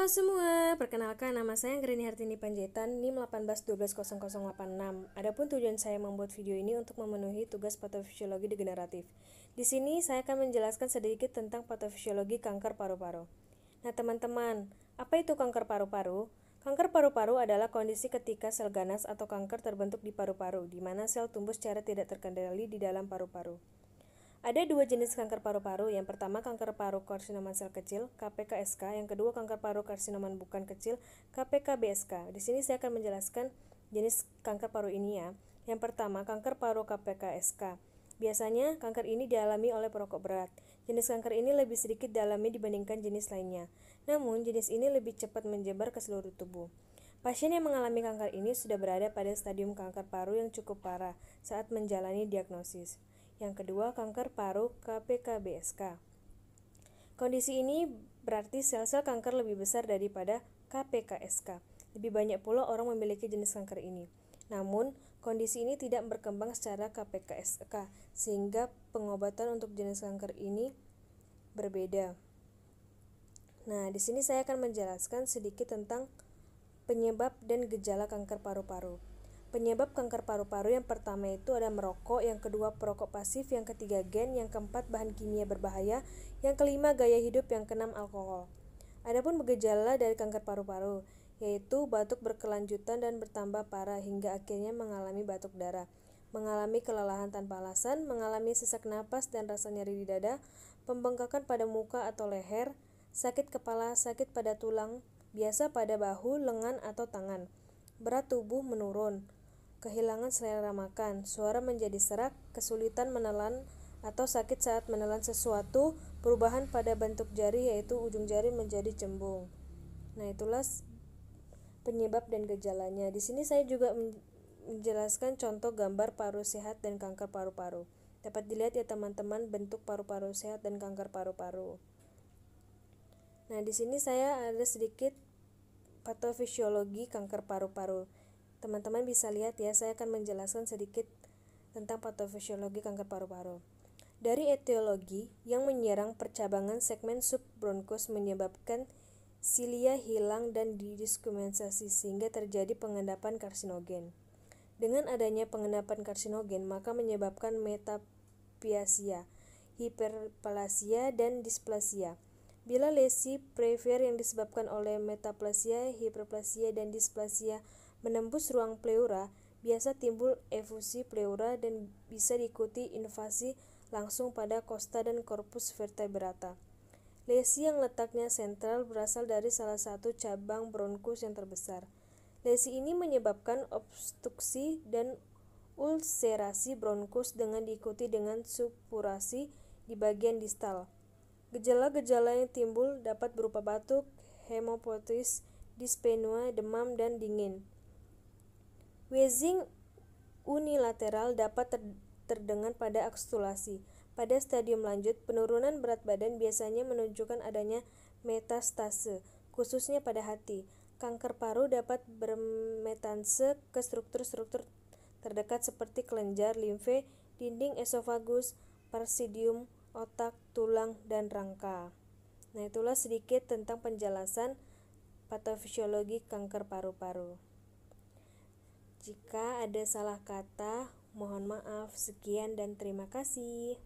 semua, perkenalkan nama saya Grini Hartini Panjaitan, NIM 18120086. Adapun tujuan saya membuat video ini untuk memenuhi tugas patofisiologi degeneratif. Di sini saya akan menjelaskan sedikit tentang patofisiologi kanker paru-paru. Nah teman-teman, apa itu kanker paru-paru? Kanker paru-paru adalah kondisi ketika sel ganas atau kanker terbentuk di paru-paru, di mana sel tumbuh secara tidak terkendali di dalam paru-paru. Ada dua jenis kanker paru-paru. Yang pertama kanker paru karsinoman sel kecil (KPKSK), yang kedua kanker paru karsinoman bukan kecil (KPKBSK). Di sini saya akan menjelaskan jenis kanker paru ini ya. Yang pertama kanker paru KPKSK. Biasanya kanker ini dialami oleh perokok berat. Jenis kanker ini lebih sedikit dialami dibandingkan jenis lainnya. Namun jenis ini lebih cepat menyebar ke seluruh tubuh. Pasien yang mengalami kanker ini sudah berada pada stadium kanker paru yang cukup parah saat menjalani diagnosis. Yang kedua, kanker paru KPKBSK. Kondisi ini berarti sel-sel kanker lebih besar daripada KPKSK. Lebih banyak pula orang memiliki jenis kanker ini. Namun, kondisi ini tidak berkembang secara KPKSK, sehingga pengobatan untuk jenis kanker ini berbeda. Nah, di sini saya akan menjelaskan sedikit tentang penyebab dan gejala kanker paru-paru. Penyebab kanker paru-paru yang pertama itu ada merokok, yang kedua perokok pasif, yang ketiga gen, yang keempat bahan kimia berbahaya, yang kelima gaya hidup, yang keenam alkohol. Adapun gejala dari kanker paru-paru yaitu batuk berkelanjutan dan bertambah parah hingga akhirnya mengalami batuk darah, mengalami kelelahan tanpa alasan, mengalami sesak napas dan rasa nyeri di dada, pembengkakan pada muka atau leher, sakit kepala, sakit pada tulang, biasa pada bahu, lengan atau tangan, berat tubuh menurun, kehilangan selera makan, suara menjadi serak, kesulitan menelan atau sakit saat menelan sesuatu, perubahan pada bentuk jari yaitu ujung jari menjadi cembung. Nah, itulah penyebab dan gejalanya. Di sini saya juga menjelaskan contoh gambar paru sehat dan kanker paru-paru. Dapat dilihat ya teman-teman bentuk paru-paru sehat dan kanker paru-paru. Nah, di sini saya ada sedikit patofisiologi kanker paru-paru. Teman-teman bisa lihat ya, saya akan menjelaskan sedikit tentang patofisiologi kanker paru-paru. Dari etiologi yang menyerang percabangan segmen subbronkus menyebabkan silia hilang dan didiskriminasi sehingga terjadi pengendapan karsinogen. Dengan adanya pengendapan karsinogen maka menyebabkan metaplasia, hiperplasia, dan displasia. Bila lesi prefer yang disebabkan oleh metaplasia, hiperplasia, dan displasia menembus ruang pleura, biasa timbul efusi pleura dan bisa diikuti invasi langsung pada kosta dan korpus vertebrata. Lesi yang letaknya sentral berasal dari salah satu cabang bronkus yang terbesar. Lesi ini menyebabkan obstruksi dan ulserasi bronkus dengan diikuti dengan supurasi di bagian distal. Gejala-gejala yang timbul dapat berupa batuk, hemoptysis, dyspnea, demam, dan dingin. Wheezing unilateral dapat terdengar pada akstulasi. Pada stadium lanjut, penurunan berat badan biasanya menunjukkan adanya metastase, khususnya pada hati. Kanker paru dapat bermetase ke struktur-struktur terdekat seperti kelenjar, limfe, dinding esofagus, presidium, otak, tulang, dan rangka. Nah, itulah sedikit tentang penjelasan patofisiologi kanker paru-paru. Jika ada salah kata, mohon maaf. Sekian dan terima kasih.